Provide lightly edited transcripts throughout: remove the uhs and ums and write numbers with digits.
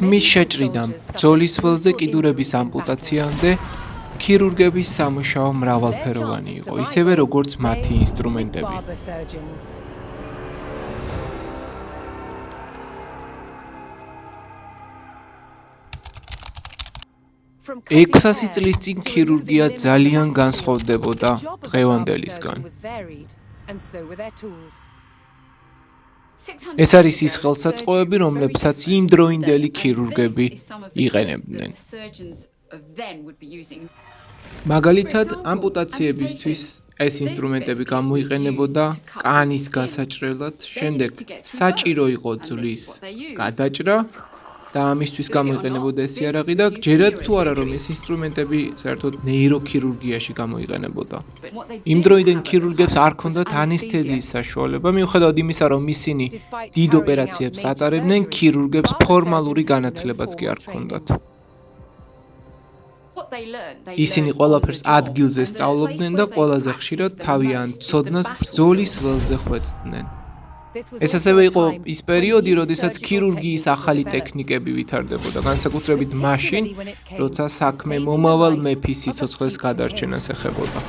ქმის შეჭრიდან ბრძოლის ველზე კიდურების ამპუტაციამდე ქირურგების სამუშაო მრავალფეროვანი იყო, ისევე როგორც მათი ინსტრუმენტები. 600 წლის წინ ქირურგია ძალიან განსხვავდებოდა დღევანდელისგან. ეს არის ის ხელსაწყოები, რომლებსაც იმდროინდელი ქირურგები იყენებდნენ. მაგალითად, ამპუტაციებისთვის ეს ინსტრუმენტები გამოიყენებოდა კანის გასაჭრელად, შემდეგ საჭირო იყო ძვლის გადაჭრა და ამისთვის გამოიყენებოდა ეს იარაღი და ჯერათ თუ არა რომ ეს ინსტრუმენტები საერთოდ ნეიროქირურგიაში გამოიყენებოდა. იმ დროიდან ქირურგებს არ ჰქონდათ ანესთეზიის საშუალება, მიუხედავად იმისა, რომ ისინი დიდ ოპერაციებს ატარებდნენ, ქირურგებს ფორმალური განათლებაც კი არ ჰქონდათ. ისინი ყველაფერს ადგილზე სწავლობდნენ და ყველაზე ხშირად თავიანთ ცოდნას ბრძოლის ველზე ხვეწდნენ. ეს ასევე იყო ის პერიოდი, როდესაც ქირურგიის ახალი ტექნიკები ვითარდებოდა, განსაკუთრებით მაშინ, როცა საქმე მომავალ მეფის სიცოცხლის გადარჩენას ეხებოდა.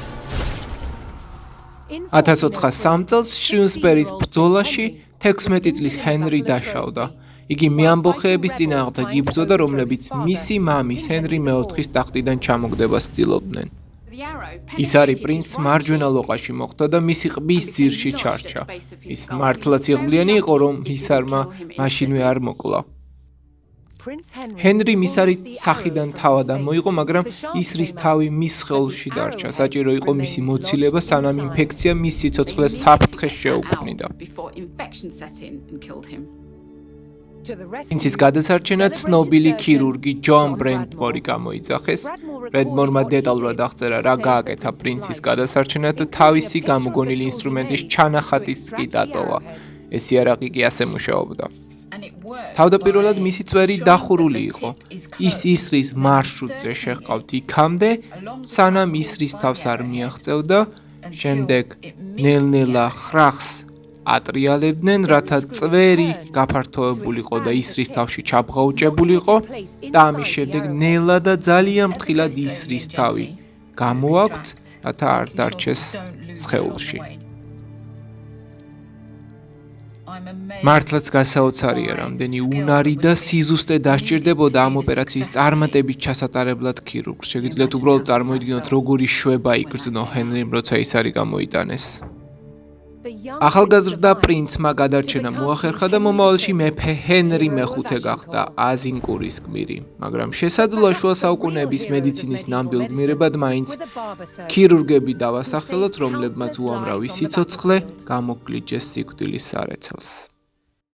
1403 წელს შრიუსბერის ბრძოლაში 16 წლის ჰენრი დაშავდა. იგი მეამბოხეების წინააღმდეგ იბრძოდა, რომლებიც მისი მამის ჰენრი მეოთხის ტახტიდან ჩამოგდებას ცდილობდნენ. ის არის პრინც მარჯვენა ლოყაში მოხვდა და მისი ყბის ძირში ჩარჩა. ის მართლაც იღბლიანი იყო, რომ ისარმა მაშინვე არ მოკლა. ჰენრი მისარი სახიდან თავად ამოიღო, მაგრამ ისრის თავი მის სხეულში დარჩა. საჭირო იყო მისი მოცილება, სანამ ინფექცია მის სიცოცხლეს საფრთხეს შეუქმნიდა. პრინცის გადასარჩენად ცნობილი ქირურგი ჯონ ბრედმორი გამოიძახეს. ბრედმორმა დეტალურად აღწერა, რა გააკეთა პრინცის გადასარჩენად და თავისი გამოგონილი ინსტრუმენტის ჩანახატიც კი დატოვა. ეს იარაღი კი ასე მუშაობდა. თავდაპირველად მისი წვერი დახურული იყო. ის ისრის მარშრუტზე შეჰყავთ იქამდე, სანამ ისრის თავს არ მიაღწევდა, შემდეგ ნელ-ნელა ხრახს ატრიალებდნენ, რათა წვერი გაფართოებულიყო და ისრის თავში ჩაბღაუჭებულიყო და ამის შემდეგ ნელა და ძალიან ფრთხილად ისრის თავი გამოაქვთ, რათა არ დარჩეს სხეულში. მართლაც გასაოცარია, რამდენი უნარი და სიზუსტე დასჭირდებოდა ამ ოპერაციის წარმატებით ჩასატარებლად ქირურგს. შეგიძლიათ უბრალოდ წარმოიდგინოთ, როგორი შვება იგრძნო ჰენრიმ, როცა ის არის გამოიტანეს. ახალგაზრდა პრინცმა გადარჩენა მოახერხა და მომავალში მეფე ჰენრი მეხუთე გახდა აზინკურის გმირი, მაგრამ შესაძლოა შუა საუკუნეების მედიცინის ნამდვილ გმირებად მაინც ქირურგები დავასახელოთ, რომლებმაც უამრავი სიცოცხლე გამოგლიჯეს სიკვდილის სარეცელს.